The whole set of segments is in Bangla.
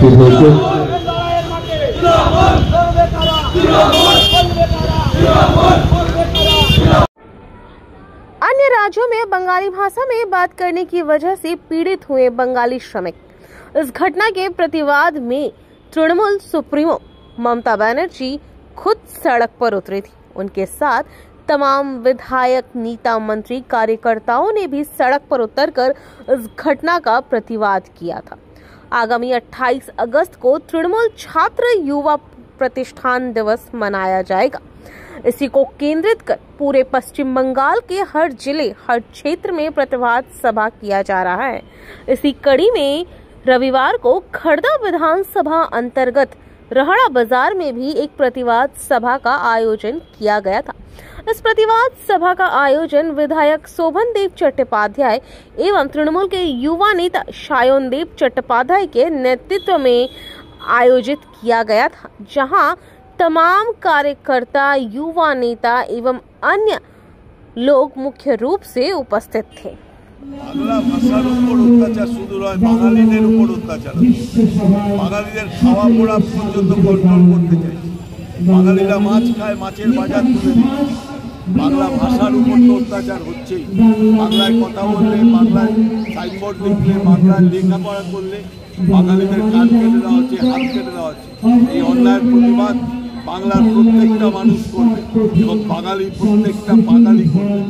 উপস্থিত হয়েছে। अन्य राज्यों में बंगाली भाषा में बात करने की वजह से पीड़ित हुए बंगाली श्रमिक। इस घटना के प्रतिवाद में तृणमूल सुप्रीमो ममता बनर्जी खुद सड़क पर उतरी थी। उनके साथ तमाम विधायक, नेता, मंत्री, कार्यकर्ताओं ने भी सड़क पर उतरकर इस घटना का प्रतिवाद किया था। आगामी 28 अगस्त को तृणमूल छात्र युवा प्रतिष्ठान दिवस मनाया जाएगा। इसी को केंद्रित कर पूरे पश्चिम बंगाल के हर जिले, हर क्षेत्र में प्रतिवाद सभा किया जा रहा है। इसी कड़ी में रविवार को खड़दा विधानसभा अंतर्गत रहड़ा बाजार में भी एक प्रतिवाद सभा का आयोजन किया गया था। इस प्रतिवाद सभा का आयोजन विधायक शोभन देव चट्टोपाध्याय एवं तृणमूल के युवा नेता शायोन देव चट्टोपाध्याय के नेतृत्व में आयोजित किया गया था, जहां तमाम कार्यकर्ता, युवा नेता एवं अन्य लोग मुख्य रूप से उपस्थित थे। বাংলা ভাষার উপর অত্যাচার শুধু নয়, বাঙালিদের উপর অত্যাচার হচ্ছে। বাঙালিদের খাওয়া পড়া পর্যন্ত কন্ট্রোল করতে চাইছে। বাঙালিরা মাছ খায়, মাছের বাজার তুলে দিচ্ছে। বাংলা ভাষার উপর তো অত্যাচার হচ্ছেই। বাংলায় কথা বললে, বাংলায় সাইনবোর্ড লিখলে, বাংলায় লেখাপড়া করলে বাঙালিদের কান কেটে দেওয়া হচ্ছে, হাত কেটে দেওয়া হচ্ছে। এই অন্যায়ের প্রতিবাদ বাংলার প্রত্যেকটা মানুষ করবে এবং বাঙালি প্রত্যেকটা বাঙালি করবে।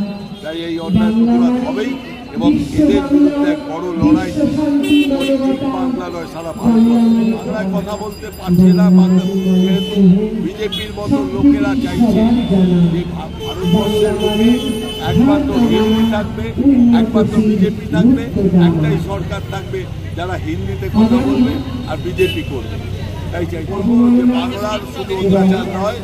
তাই এই অন্যায়ের প্রতিবাদ হবেই এবং এদের বিরুদ্ধে এক বড় লড়াই বাংলা নয়, সারা ভারতবর্ষ। বাংলায় কথা বলতে পারছে না, যেহেতু বিজেপির মতো লোকেরা চাইছে যে ভারতবর্ষের লোকে একমাত্র হিন্দি থাকবে, একমাত্র বিজেপি থাকবে, একটাই সরকার থাকবে যারা হিন্দিতে কথা বলবে আর বিজেপি করবে। তাই চাইছে যে বাংলার শুধু অত্যাচার নয়,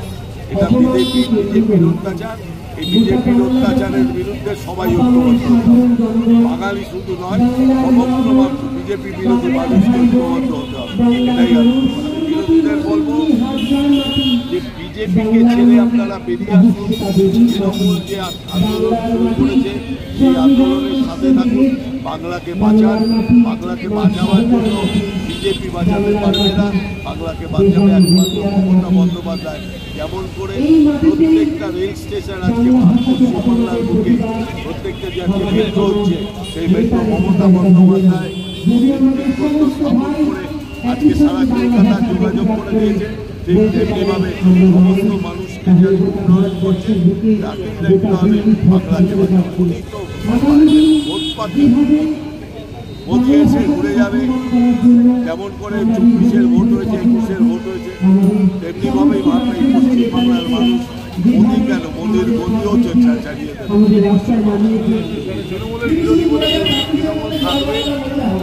এটা বিজেপির অত্যাচার। এই বিজেপির অত্যাচারের বিরুদ্ধে সবাই ঐক্যবদ্ধ হতে হবে। বাঙালি শুধু নয়, সমগ্র বিজেপি বিরোধী মানুষকে ঐক্যবদ্ধ হতে হবে। এটাই বিরোধীদের বলবো যে বিজেপিকে ছেড়ে আপনারা বেরিয়ে আসুন। তৃণমূল যে আন্দোলন শুরু করেছে সেই আন্দোলনের সাথে থাকুন। বাংলাকে বাঁচান। বাংলাকে বাঁচাবার জন্য বিজেপি বাঁচাতে পারবে না, বাংলাকে বাঁচাবে একমাত্র মমতা বন্দ্যোপাধ্যায়। যেমন করে প্রত্যেকটা রেল স্টেশন আজকে পশ্চিমবাংলার বুকে প্রত্যেকটা যে আজকে মেট্রো হচ্ছে, সেই মেট্রো মমতা বন্দ্যোপাধ্যায় স্থাপন করে আজকে সারা কলকাতা যোগাযোগ করে দিয়েছে। ঠিক তেমনিভাবে সমস্ত মানুষকে যে উন্নয়ন করছে, তাকেই দেখতে হবে বাংলাকে বাঁচাবে। মোদী এসে ঘুরে যাবে, যেমন করে 24-এর ভোট হয়েছে, 21-এর ভোট হয়েছে, তেমনিভাবেই ভাববে পশ্চিমবাংলার মানুষ মোদী কেন, মোদীর গতিও ছাড়িয়ে দেবে। তৃণমূলের বিরোধী বলে তৃণমূল থাকবে,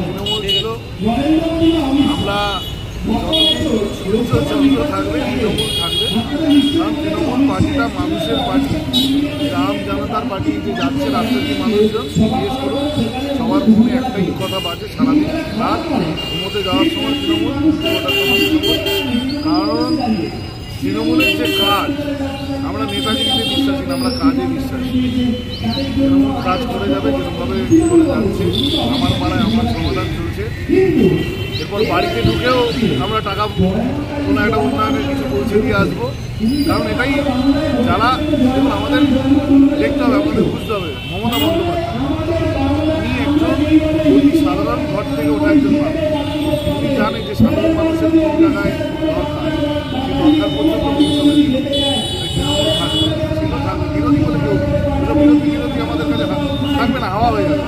তৃণমূল ছিল আমরা চন্দ্র থাকবে, তৃণমূল থাকবে। কারণ তৃণমূল পার্টিটা মানুষের পার্টি, রাম জনতার পার্টি যে যাচ্ছে রাষ্ট্রপতি মানুষজন জিজ্ঞেস করুন, সবার মনে একটাই কথা বাজে সারাদিন রাত ঘুমোতে যাওয়ার সময় তৃণমূল, ওটার সময় তৃণমূল। কারণ তৃণমূলের যে কাজ, আমরা নেতাজিকে বিশ্বাসী না, আমরা কাজে বিশ্বাসী। তৃণমূল কাজ করে যাবে, যেরকমভাবে করে যাচ্ছে। আমার পাড়ায় আমার সমাধান চলছে। এরপর বাড়িতে ঢুকেও আমরা টাকা কোনো একটা উন্নয়নের কিছু পৌঁছে দিয়ে আসবো। কারণ এটাই যারা দেখুন, আমাদের দেখতে হবে, আমাদের বুঝতে হবে মমতা বন্দ্যোপাধ্যায় উনি একজন অতি সাধারণ ঘর থেকে ওঠা একজন মানুষ। উনি জানে যে সাধারণ মানুষের কোন জায়গায় দরকার, সেই দরকার পর্যন্ত পৌঁছাবে। বিরোধী বলে কেউ বিরোধী আমাদের কাছে থাকবে না, হাওয়া হয়ে যাবে।